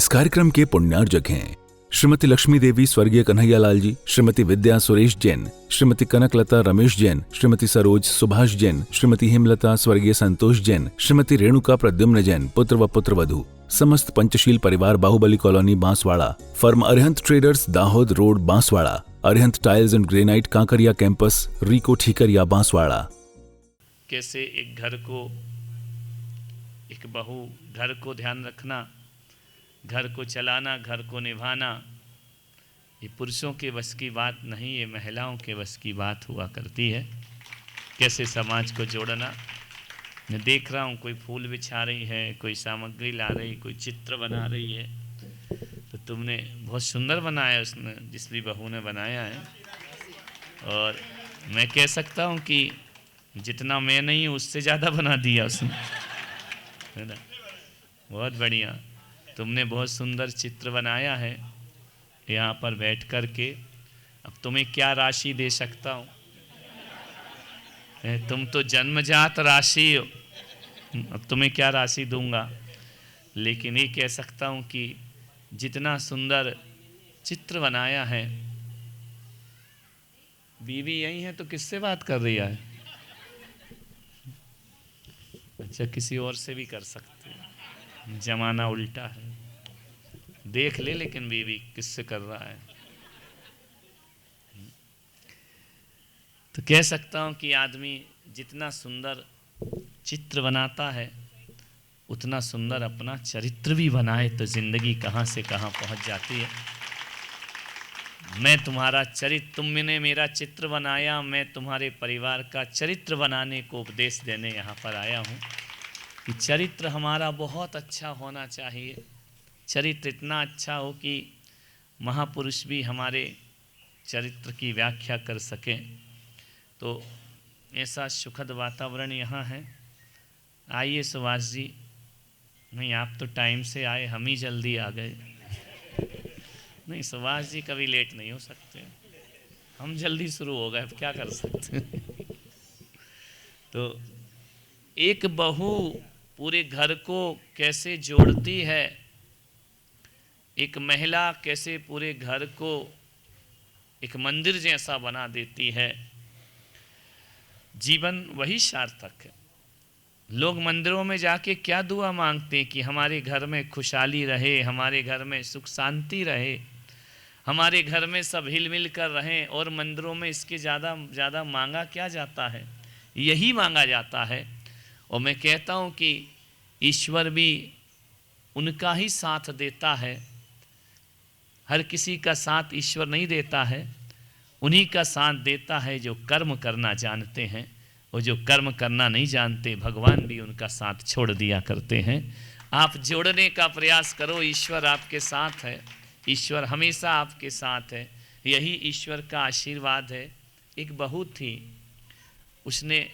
इस कार्यक्रम के पुण्यार्जक हैं श्रीमती लक्ष्मी देवी स्वर्गीय कन्हैयालाल जी, श्रीमती विद्या सुरेश जैन, श्रीमती कनकलता रमेश जैन, श्रीमती सरोज सुभाष जैन, श्रीमती हेमलता स्वर्गीय संतोष जैन, श्रीमती रेणुका प्रद्युम्न जैन, पुत्र व पुत्रवधू, समस्त पंचशील परिवार, Bahubali colony Banswara, firm Arihant traders, Dahod road Banswara, Arihant tiles and granite, Kankaria campus, रिको ठीकरिया बांसवाड़ा। कैसे एक बहू घर को ध्यान रखना, घर को चलाना, घर को निभाना, ये पुरुषों के बस की बात नहीं, ये महिलाओं के बस की बात हुआ करती है। कैसे समाज को जोड़ना। मैं देख रहा हूँ कोई फूल बिछा रही है, कोई सामग्री ला रही, कोई चित्र बना रही है, तो तुमने बहुत सुंदर बनाया, उसने जिस भी बहू ने बनाया है। और मैं कह सकता हूँ कि जितना मैं नहीं हूँ उससे ज़्यादा बना दिया उसने, है ना। बहुत बढ़िया, तुमने बहुत सुंदर चित्र बनाया है यहाँ पर बैठ कर के। अब तुम्हें क्या राशि दे सकता हूँ, तुम तो जन्मजात राशि हो, अब तुम्हें क्या राशि दूंगा। लेकिन ये कह सकता हूँ कि जितना सुंदर चित्र बनाया है। बीवी यही है तो किससे बात कर रही है? अच्छा, किसी और से भी कर सकते हैं, जमाना उल्टा है। देख ले लेकिन बीवी किससे कर रहा है। तो कह सकता हूँ कि आदमी जितना सुंदर चित्र बनाता है उतना सुंदर अपना चरित्र भी बनाए तो जिंदगी कहाँ से कहाँ पहुँच जाती है। मैं तुम्हारा चरित्र, तुमने मेरा चित्र बनाया, मैं तुम्हारे परिवार का चरित्र बनाने को उपदेश देने यहाँ पर आया हूँ कि चरित्र हमारा बहुत अच्छा होना चाहिए। चरित्र इतना अच्छा हो कि महापुरुष भी हमारे चरित्र की व्याख्या कर सकें। तो ऐसा सुखद वातावरण यहाँ है। आइए सुभाष जी। नहीं, आप तो टाइम से आए, हम ही जल्दी आ गए। नहीं, सुभाष जी कभी लेट नहीं हो सकते, हम जल्दी शुरू हो गए, अब क्या कर सकते हैं। तो एक बहू पूरे घर को कैसे जोड़ती है, एक महिला कैसे पूरे घर को एक मंदिर जैसा बना देती है, जीवन वही सार्थक है। लोग मंदिरों में जाके क्या दुआ मांगते हैं कि हमारे घर में खुशहाली रहे, हमारे घर में सुख शांति रहे, हमारे घर में सब हिल मिल कर रहें। और मंदिरों में इसके ज़्यादा मांगा क्या जाता है, यही मांगा जाता है। और मैं कहता हूँ कि ईश्वर भी उनका ही साथ देता है, हर किसी का साथ ईश्वर नहीं देता है, उन्हीं का साथ देता है जो कर्म करना जानते हैं। और जो कर्म करना नहीं जानते, भगवान भी उनका साथ छोड़ दिया करते हैं। आप जोड़ने का प्रयास करो, ईश्वर आपके साथ है, ईश्वर हमेशा आपके साथ है, यही ईश्वर का आशीर्वाद है। एक बहू थी, उसने,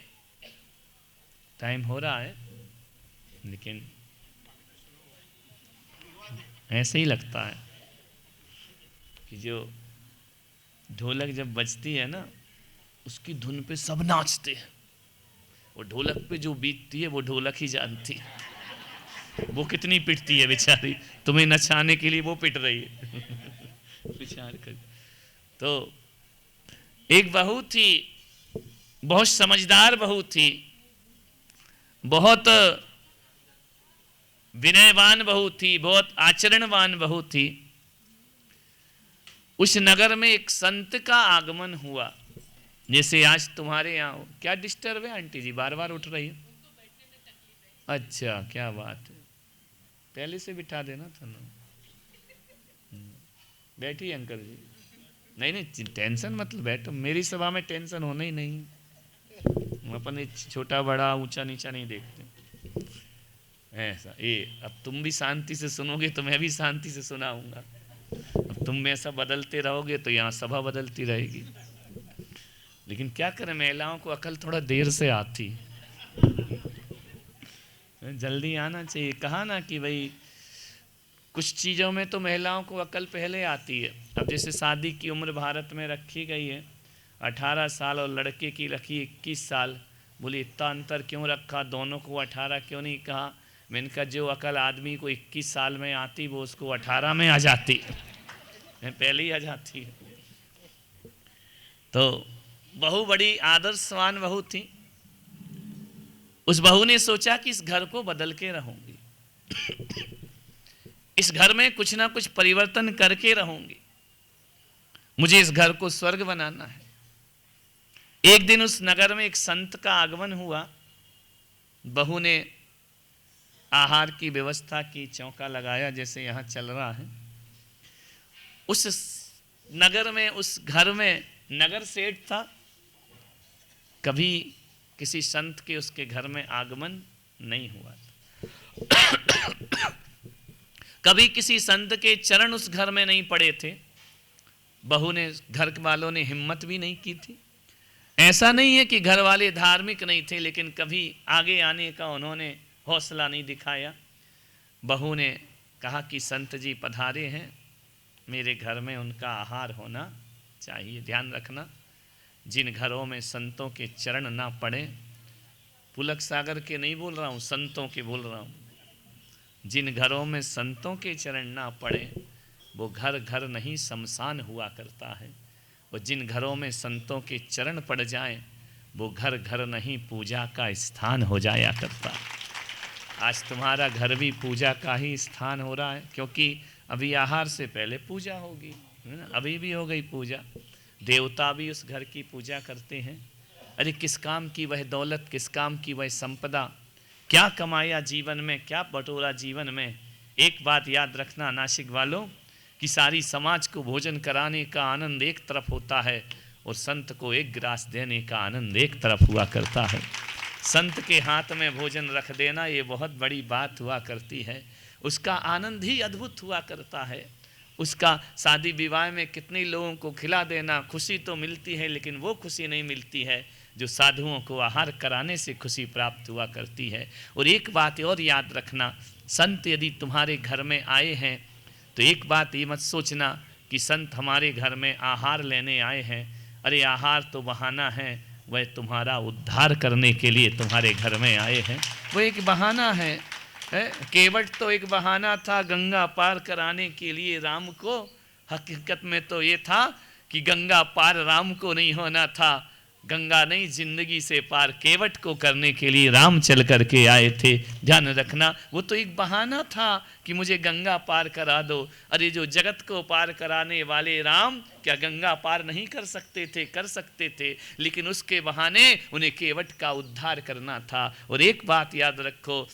टाइम हो रहा है लेकिन ऐसे ही लगता है कि जो ढोलक जब बजती है ना, उसकी धुन पे सब नाचते हैं, वो ढोलक पे जो बीतती है वो ढोलक ही जानती है। वो कितनी पिटती है बेचारी, तुम्हें नचाने के लिए वो पिट रही है। विचार कर। तो एक बहू थी, बहुत समझदार बहू थी, बहुत विनयवान बहू थी, बहुत आचरणवान बहू थी। उस नगर में एक संत का आगमन हुआ, जैसे आज तुम्हारे यहाँ हो। क्या डिस्टर्ब है आंटी जी, बार बार उठ रही है? अच्छा, क्या बात है, पहले से बिठा देना था ना। बैठिए अंकल जी। नहीं नहीं, टेंशन मतलब बैठो, मेरी सभा में टेंशन होना ही नहीं। हम अपन छोटा बड़ा ऊंचा नीचा नहीं देखते ऐसा। अब तुम भी शांति से सुनोगे तो मैं भी शांति से सुनाऊंगा। अब तुम ऐसा बदलते रहोगे तो यहाँ सभा बदलती रहेगी। लेकिन क्या करें, महिलाओं को अकल थोड़ा देर से आती, जल्दी आना चाहिए। कहा ना कि भाई कुछ चीज़ों में तो महिलाओं को अकल पहले आती है। अब जैसे शादी की उम्र भारत में रखी गई है 18 साल और लड़के की रखी 21 साल। बोले इतना अंतर क्यों रखा, दोनों को 18 क्यों नहीं कहा? मैंने कहा जो अकल आदमी को 21 साल में आती वो उसको 18 में आ जाती, पहले ही आ जाती। तो बहू बड़ी आदर्शवान बहू थी। उस बहू ने सोचा कि इस घर को बदल के रहूंगी, इस घर में कुछ ना कुछ परिवर्तन करके रहूंगी, मुझे इस घर को स्वर्ग बनाना है। एक दिन उस नगर में एक संत का आगमन हुआ। बहू ने आहार की व्यवस्था की, चौका लगाया जैसे यहाँ चल रहा है। उस नगर में, उस घर में नगर सेठ था। कभी किसी संत के उसके घर में आगमन नहीं हुआ था। कभी किसी संत के चरण उस घर में नहीं पड़े थे। बहू ने, घर वालों ने हिम्मत भी नहीं की थी। ऐसा नहीं है कि घर वाले धार्मिक नहीं थे, लेकिन कभी आगे आने का उन्होंने हौसला नहीं दिखाया। बहू ने कहा कि संत जी पधारे हैं, मेरे घर में उनका आहार होना चाहिए। ध्यान रखना, जिन घरों में संतों के चरण ना पड़े, पुलक सागर के नहीं बोल रहा हूँ, संतों के बोल रहा हूँ, जिन घरों में संतों के चरण ना पड़े वो घर घर नहीं शमशान हुआ करता है। और जिन घरों में संतों के चरण पड़ जाएं वो घर घर नहीं पूजा का स्थान हो जाया करता है। आज तुम्हारा घर भी पूजा का ही स्थान हो रहा है, क्योंकि अभी आहार से पहले पूजा होगी, है ना? अभी भी हो गई पूजा। देवता भी उस घर की पूजा करते हैं। अरे किस काम की वह दौलत, किस काम की वह संपदा, क्या कमाया जीवन में, क्या बटोरा जीवन में। एक बात याद रखना नासिक वालों, कि सारी समाज को भोजन कराने का आनंद एक तरफ होता है और संत को एक गिलास देने का आनंद एक तरफ हुआ करता है। संत के हाथ में भोजन रख देना ये बहुत बड़ी बात हुआ करती है, उसका आनंद ही अद्भुत हुआ करता है। उसका शादी विवाह में कितने लोगों को खिला देना, खुशी तो मिलती है, लेकिन वो खुशी नहीं मिलती है जो साधुओं को आहार कराने से खुशी प्राप्त हुआ करती है। और एक बात और याद रखना, संत यदि तुम्हारे घर में आए हैं तो एक बात ये मत सोचना कि संत हमारे घर में आहार लेने आए हैं। अरे आहार तो बहाना है, वह तुम्हारा उद्धार करने के लिए तुम्हारे घर में आए हैं। वो एक बहाना है, केवट तो एक बहाना था गंगा पार कराने के लिए राम को। हकीकत में तो ये था कि गंगा पार राम को नहीं होना था, गंगा नहीं जिंदगी से पार केवट को करने के लिए राम चल करके आए थे। ध्यान रखना, वो तो एक बहाना था कि मुझे गंगा पार करा दो। अरे जो जगत को पार कराने वाले राम क्या गंगा पार नहीं कर सकते थे? कर सकते थे, लेकिन उसके बहाने उन्हें केवट का उद्धार करना था। और एक बात याद रखो,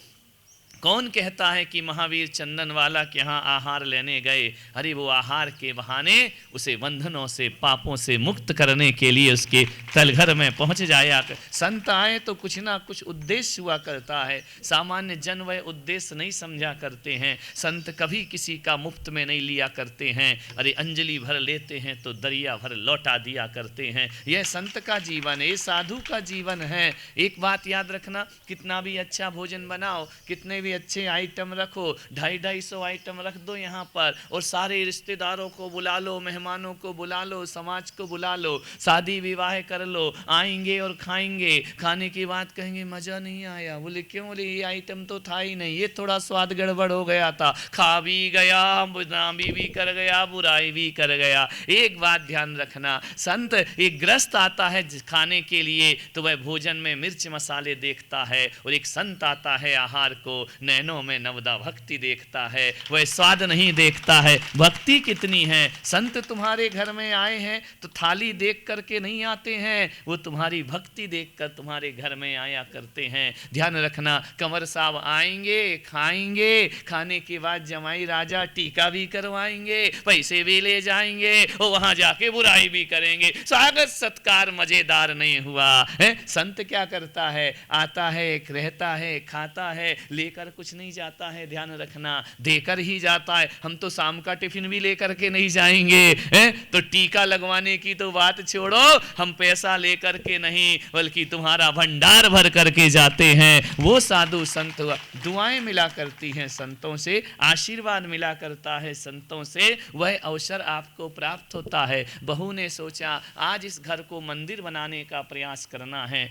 कौन कहता है कि महावीर चंदनवाला के यहाँ आहार लेने गए? अरे वो आहार के बहाने उसे बंधनों से, पापों से मुक्त करने के लिए उसके तलघर में पहुँच जाया। संत आए तो कुछ ना कुछ उद्देश्य हुआ करता है। सामान्य जन वह उद्देश्य नहीं समझा करते हैं। संत कभी किसी का मुफ्त में नहीं लिया करते हैं। अरे अंजलि भर लेते हैं तो दरिया भर लौटा दिया करते हैं। यह संत का जीवन है, साधु का जीवन है। एक बात याद रखना, कितना भी अच्छा भोजन बनाओ, कितने अच्छे आइटम रखो, 250-250 आइटम रख दो यहाँ पर, और सारे रिश्तेदारों को बुला लो, मेहमानों को बुला लो, समाज को बुला लो, शादी विवाह कर लो, आएंगे और खाएंगे। खाने की बात कहेंगे मजा नहीं आया। बोले क्यों? बोले ये आइटम तो था ही नहीं, ये थोड़ा स्वाद गड़बड़ हो गया था। खा भी गया, बदनामी भी कर गया, बुराई भी कर गया। एक बात ध्यान रखना, संत एक ग्रस्त आता है खाने के लिए तो वह भोजन में मिर्च मसाले देखता है, और एक संत आता है आहार को नैनों में नवदा भक्ति देखता है, वह स्वाद नहीं देखता है भक्ति कितनी है। संत तुम्हारे घर में आए हैं तो थाली देख करके नहीं आते हैं, वो तुम्हारी भक्ति देखकर तुम्हारे घर में आया करते हैं। ध्यान रखना, कंवर साहब आएंगे, खाएंगे, खाने के बाद जमाई राजा टीका भी करवाएंगे, पैसे भी ले जाएंगे, और वहां जाके बुराई भी करेंगे। स्वागत सत्कार मजेदार नहीं हुआ है। संत क्या करता है? आता है, रहता है, खाता है, लेकर कुछ नहीं जाता है। ध्यान रखना, देकर ही जाता है। हम तो शाम का टिफिन भी लेकर के नहीं जाएंगे, तो टीका लगवाने की तो बात छोड़ो, हम पैसा लेकर के नहीं बल्कि तुम्हारा भंडार भर करके जाते हैं। वो साधु संत दुआएं मिला करती हैं संतों से, आशीर्वाद मिला करता है संतों से, वह अवसर आपको प्राप्त होता है। बहू ने सोचा आज इस घर को मंदिर बनाने का प्रयास करना है।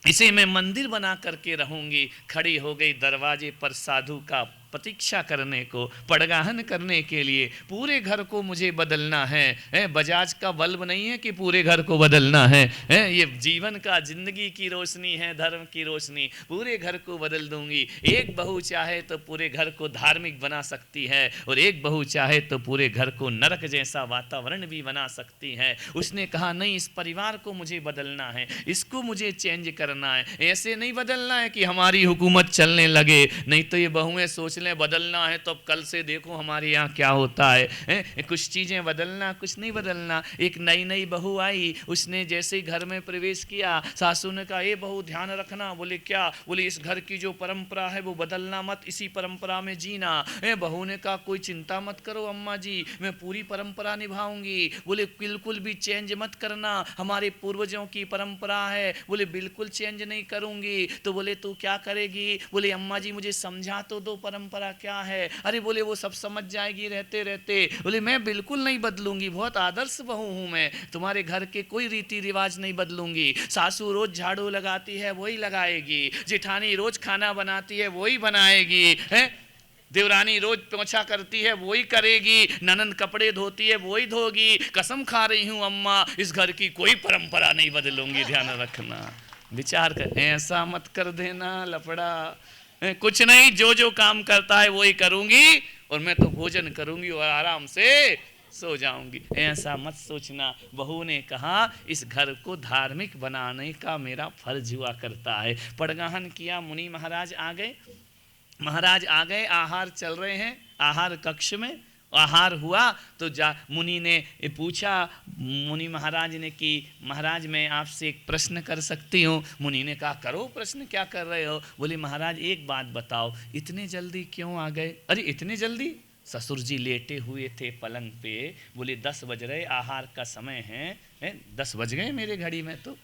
इसे मैं मंदिर बना करके रहूंगी। खड़ी हो गई दरवाजे पर साधु का प्रतीक्षा करने को, पड़गाहन करने के लिए। पूरे घर को मुझे बदलना है, बजाज का बल्ब नहीं है कि पूरे घर को बदलना है, ये जीवन का, जिंदगी की रोशनी है, धर्म की रोशनी। पूरे घर को बदल दूंगी। एक बहू चाहे तो पूरे घर को धार्मिक बना सकती है, और एक बहू चाहे तो पूरे घर को नरक जैसा वातावरण भी बना सकती है। उसने कहा नहीं, इस परिवार को मुझे बदलना है, इसको मुझे चेंज करना है। ऐसे नहीं बदलना है कि हमारी हुकूमत चलने लगे, नहीं तो ये बहुएं सोच बदलना है तो अब कल से देखो हमारे यहाँ क्या होता है, कुछ चीजें बदलना, कुछ नहीं बदलना। एक नई नई बहू आई, उसने जैसे ही घर में प्रवेश किया, सासू ने कहा, ए बहू ध्यान रखना। बोले क्या? बोले इस घर की जो परंपरा है वो बदलना मत, इसी परंपरा में जीना। बहू ने कहा, कोई चिंता मत करो अम्मा जी, मैं पूरी परंपरा निभाऊंगी। बोले बिल्कुल भी चेंज मत करना, हमारे पूर्वजों की परंपरा है। बोले बिल्कुल चेंज नहीं करूंगी। तो बोले तू क्या करेगी? बोले अम्मा जी मुझे समझा तो दो परंपरा क्या है। अरे बोले वो सब समझ जाएगी रहते रहते। बोले मैं बिल्कुल नहीं बदलूंगी, बहुत आदर्श बहू हूं मैं, तुम्हारे घर के कोई रीति रिवाज नहीं बदलूंगी। सासू रोज झाड़ू लगाती है वही लगाएगी, जेठानी रोज खाना बनाती है वही बनाएगी, है देवरानी रोज पोछा करती है वही करेगी, ननंद कपड़े धोती है वही धोगी। कसम खा रही हूं अम्मा, इस घर की कोई परंपरा नहीं बदलूंगी, ध्यान रखना। विचार कर, ऐसा मत कर देना लफड़ा, कुछ नहीं, जो जो काम करता है वही करूंगी, और मैं तो भोजन करूंगी और आराम से सो जाऊंगी। ऐसा मत सोचना। बहू ने कहा, इस घर को धार्मिक बनाने का मेरा फर्ज हुआ करता है। पड़गाहन किया, मुनि महाराज आ गए। महाराज आ गए, आहार चल रहे हैं, आहार कक्ष में आहार हुआ तो मुनि ने पूछा, मुनि महाराज ने कि महाराज मैं आपसे एक प्रश्न कर सकती हूँ? मुनि ने कहा करो प्रश्न, क्या कर रहे हो? बोले महाराज एक बात बताओ, इतने जल्दी क्यों आ गए? अरे इतने जल्दी? ससुर जी लेटे हुए थे पलंग पे, बोले 10 बज रहे, आहार का समय है 10 बज गए मेरे घड़ी में, तो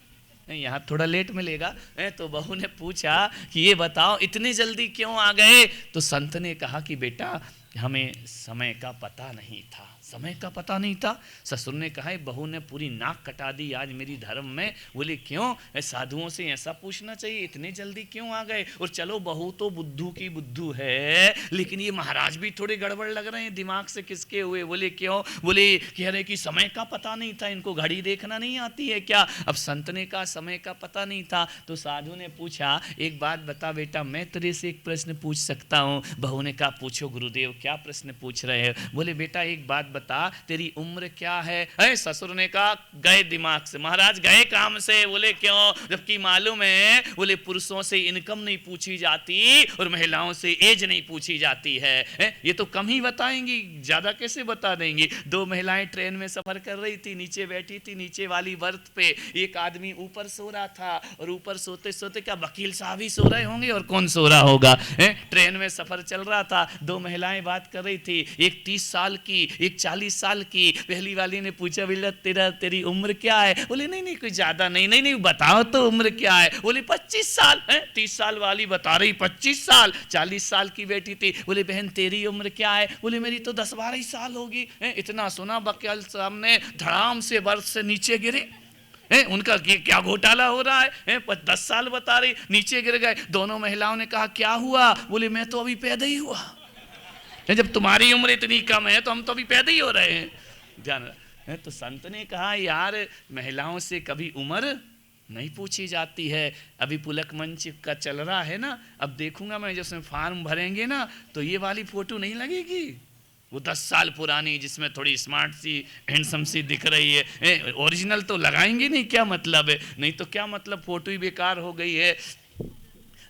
यहाँ थोड़ा लेट मिलेगा। तो बहू ने पूछा कि ये बताओ इतने जल्दी क्यों आ गए? तो संत ने कहा कि बेटा हमें समय का पता नहीं था, समय का पता नहीं था। ससुर ने कहा, बहू ने पूरी नाक कटा दी आज मेरी धर्म में। बोले क्यों? साधुओं से ऐसा पूछना चाहिए, इतने जल्दी क्यों आ गए? और चलो बहू तो बुद्धू की बुद्धू है, लेकिन ये महाराज भी थोड़े गड़बड़ लग रहे हैं, दिमाग से किसके हुए? बोले क्यों? बोले कह रहे कि समय का पता नहीं था, इनको घड़ी देखना नहीं आती है क्या? अब संत ने कहा समय का पता नहीं था। तो साधु ने पूछा, एक बात बता बेटा, मैं तेरे से एक प्रश्न पूछ सकता हूँ? बहू ने कहा पूछो गुरुदेव, क्या प्रश्न पूछ रहे हैं? बोले बेटा एक बात बता, तेरी उम्र क्या है? ससुर ने कहा गए दिमाग से, महाराज गए काम से। बोले क्यों? जबकि मालूम है, बोले पुरुषों से इनकम नहीं पूछी जाती और महिलाओं से एज नहीं पूछी जाती है। ये तो कम ही बताएंगी, ज्यादा कैसे बता देंगी? 2 महिलाएं ट्रेन में सफर कर रही थी, नीचे बैठी थी, नीचे वाली बर्थ पे एक आदमी ऊपर सो रहा था, और ऊपर सोते सोते क्या वकील साहब ही सो रहे होंगे और कौन सो रहा होगा? ट्रेन में सफर चल रहा था, 2 महिलाएं बात कर रही थी, एक 30 साल की, एक 40 साल की। पहली वाली ने पूछा, बोला तेरी उम्र क्या है? बोले नहीं कोई ज्यादा नहीं बताओ तो उम्र क्या है? बोले 25 साल। 30 साल वाली बता रही 25 साल, 40 साल की बेटी थी। बोले बहन तेरी उम्र क्या है? बोले मेरी तो 10-12 साल होगी। इतना सुना वकील साहब ने धड़ाम से बर्थ से नीचे गिरे। उनका क्या घोटाला हो रहा है? 10 साल बता रही, नीचे गिर गए। दोनों महिलाओं ने कहा क्या हुआ? बोले मैं तो अभी पैदा ही हुआ। जब तुम्हारी उम्र इतनी कम है तो हम तो अभी पैदा ही हो रहे हैं, ध्यान। तो संत ने कहा यार महिलाओं से कभी उम्र नहीं पूछी जाती है। अभी पुलक मंच का चल रहा है ना, अब देखूंगा मैं जब उसमें फॉर्म भरेंगे ना, तो ये वाली फोटो नहीं लगेगी, वो 10 साल पुरानी जिसमें थोड़ी स्मार्ट सी हैंडसम सी दिख रही है। ओरिजिनल तो लगाएंगे नहीं, क्या मतलब है? नहीं तो क्या मतलब, फोटो ही बेकार हो गई है।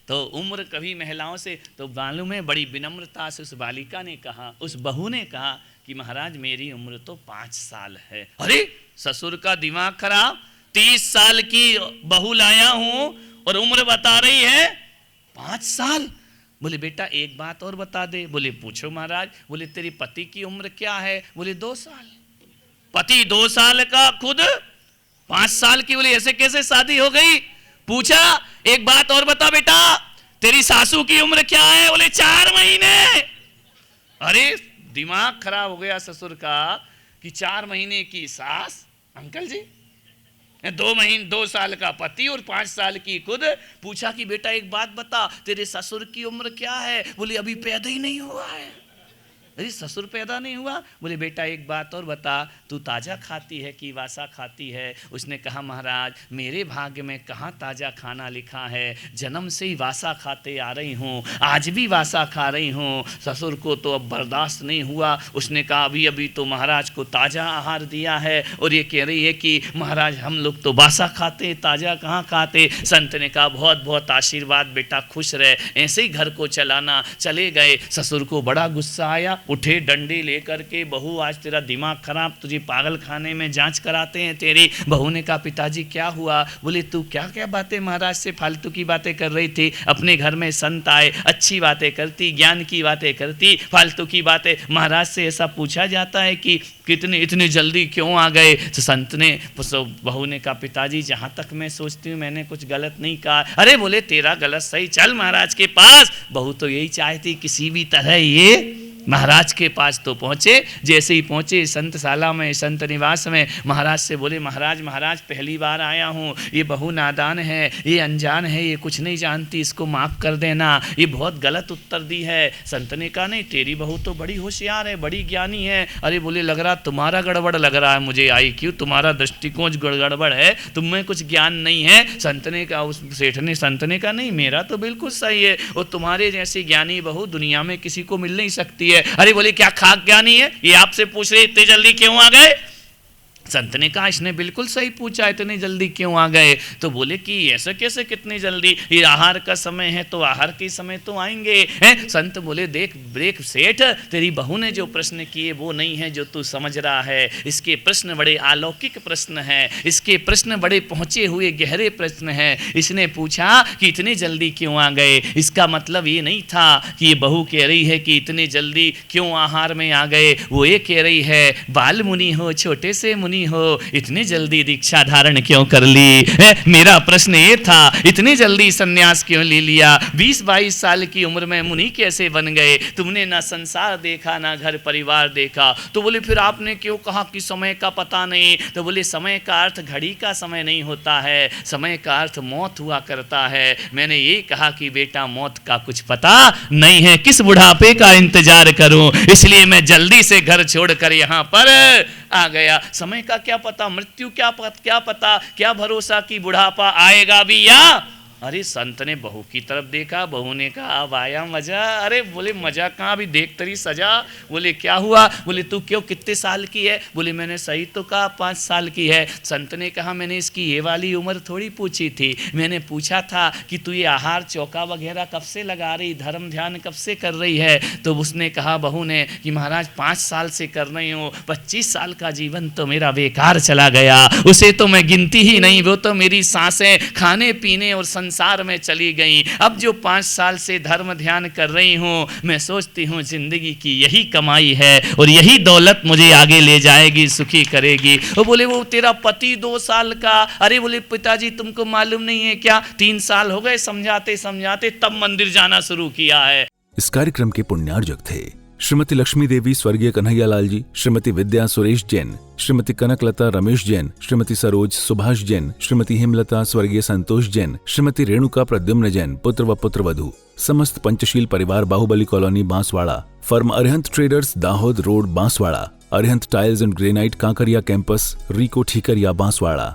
तो उम्र कभी महिलाओं से, तो मालूम है बड़ी विनम्रता से उस बालिका ने कहा, उस बहू ने कहा कि महाराज मेरी उम्र तो 5 साल है। अरे ससुर का दिमाग खराब, 30 साल की बहू लाया हूं और उम्र बता रही है 5 साल। बोले बेटा एक बात और बता दे। बोले पूछो महाराज। बोले तेरी पति की उम्र क्या है? बोले 2 साल। पति 2 साल का, खुद 5 साल की। बोले ऐसे कैसे शादी हो गई? पूछा एक बात और बता बेटा, तेरी सासू की उम्र क्या है? बोले 4 महीने। अरे दिमाग खराब हो गया ससुर का कि 4 महीने की सास। अंकल जी 2 साल का पति और 5 साल की खुद। पूछा कि बेटा एक बात बता, तेरे ससुर की उम्र क्या है? बोले अभी पैदा ही नहीं हुआ है। अरे ससुर पैदा नहीं हुआ? बोले बेटा एक बात और बता, तू ताज़ा खाती है कि वासा खाती है? उसने कहा महाराज मेरे भाग्य में कहाँ ताज़ा खाना लिखा है, जन्म से ही वासा खाते आ रही हूँ, आज भी वासा खा रही हूँ। ससुर को तो अब बर्दाश्त नहीं हुआ, उसने कहा अभी अभी तो महाराज को ताज़ा आहार दिया है और ये कह रही है कि महाराज हम लोग तो वासा खाते, ताज़ा कहाँ खाते। संत ने कहा बहुत बहुत आशीर्वाद बेटा, खुश रहे, ऐसे ही घर को चलाना। चले गए। ससुर को बड़ा गुस्सा आया, उठे डंडे लेकर के, बहू आज तेरा दिमाग खराब, तुझे पागल खाने में जांच कराते हैं तेरी। बहू ने कहा पिताजी क्या हुआ? बोले तू क्या क्या बातें महाराज से फालतू की बातें कर रही थी, अपने घर में संत आए, अच्छी बातें करती, ज्ञान की बातें करती, फालतू की बातें। महाराज से ऐसा पूछा जाता है कि कितने इतनी जल्दी क्यों आ गए? तो संत ने, बहू ने कहा पिताजी जहाँ तक मैं सोचती हूँ मैंने कुछ गलत नहीं कहा। अरे बोले तेरा गलत सही, चल महाराज के पास। बहू तो यही चाहती किसी भी तरह ये महाराज के पास तो पहुँचे। जैसे ही पहुँचे संतशाला में, संत निवास में, महाराज से बोले महाराज महाराज पहली बार आया हूँ, ये बहू नादान है, ये अनजान है, ये कुछ नहीं जानती, इसको माफ़ कर देना, ये बहुत गलत उत्तर दी है। संत ने कहा नहीं तेरी बहू तो बड़ी होशियार है, बड़ी ज्ञानी है। अरे बोले लग रहा तुम्हारा गड़बड़ लग रहा है मुझे, आई क्यों तुम्हारा दृष्टिकोण गड़बड़ है, तुम में कुछ ज्ञान नहीं है। संत ने कहा, उस सेठ ने, संत ने कहा नहीं मेरा तो बिल्कुल सही है, और तुम्हारे जैसी ज्ञानी बहू दुनिया में किसी को मिल नहीं सकती है। अरे बोले क्या खाक ज्ञानी है, ये आपसे पूछ रहे इतने जल्दी क्यों आ गए? संत ने कहा इसने बिल्कुल सही पूछा, इतनी जल्दी क्यों आ गए? तो बोले कि ऐसे कैसे कितनी जल्दी, ये आहार का समय है तो आहार के समय तो आएंगे हैं। संत बोले देख सेठ, तेरी बहू ने जो प्रश्न किए वो नहीं है जो तू समझ रहा है, इसके प्रश्न बड़े अलौकिक प्रश्न हैं, इसके प्रश्न बड़े पहुँचे हुए गहरे प्रश्न हैं। इसने पूछा कि इतनी जल्दी क्यों आ गए, इसका मतलब ये नहीं था कि ये बहू कह रही है कि इतनी जल्दी क्यों आहार में आ गए, वो ये कह रही है बाल मुनि हो, छोटे से मुनि हो, इतनी जल्दी दीक्षा धारण क्यों कर ली? मेरा प्रश्न ये था इतनी जल्दी सन्यास क्यों ले लिया? 20-22 साल की उम्र में मुनि कैसे बन गए? तुमने ना संसार देखा ना घर परिवार देखा। तो बोले फिर आपने क्यों कहा कि समय का पता नहीं? तो बोले समय का अर्थ घड़ी का समय नहीं होता है, समय का अर्थ मौत हुआ करता है। मैंने ये कहा कि बेटा मौत का कुछ पता नहीं है, किस बुढ़ापे का इंतजार करूं, इसलिए मैं जल्दी से घर छोड़कर यहाँ पर आ गया। समय का क्या पता, मृत्यु क्या पता, क्या भरोसा कि बुढ़ापा आएगा भी या? अरे संत ने बहू की तरफ देखा, बहू ने कहा अब आया मजा। अरे बोले मजा कहाँ, भी देख तरी सजा। बोले क्या हुआ? बोले तू क्यों, कितने साल की है? बोले मैंने सही तो कहा 5 साल की है। संत ने कहा मैंने इसकी ये वाली उम्र थोड़ी पूछी थी, मैंने पूछा था कि तू ये आहार चौका वगैरह कब से लगा रही, धर्म ध्यान कब से कर रही है? तो उसने कहा बहू ने कि महाराज 5 साल से कर रही हूँ, 25 साल का जीवन तो मेरा बेकार चला गया, उसे तो मैं गिनती ही नहीं, वो तो मेरी सांसें खाने पीने और संसार में चली गई। अब जो 5 साल से धर्म ध्यान कर रही हूँ, मैं सोचती हूँ जिंदगी की यही कमाई है और यही दौलत मुझे आगे ले जाएगी, सुखी करेगी। वो बोले वो तेरा पति 2 साल का। अरे बोले पिताजी तुमको मालूम नहीं है क्या, 3 साल हो गए समझाते समझाते, तब मंदिर जाना शुरू किया है। इस कार्यक्रम के पुण्यार्जक थे श्रीमती लक्ष्मी देवी स्वर्गीय कन्हैयालाल जी, श्रीमती विद्या सुरेश जैन, श्रीमती कनकलता रमेश जैन, श्रीमती सरोज सुभाष जैन, श्रीमती हेमलता स्वर्गीय संतोष जैन, श्रीमती रेणुका प्रद्युम्न जैन, पुत्र व पुत्रवधू, समस्त पंचशील परिवार, Bahubali colony Banswara, firm Arihant traders, Dahod road Banswara, Arihant tiles and granite, Kankaria campus, RIICO Thikariya Banswara.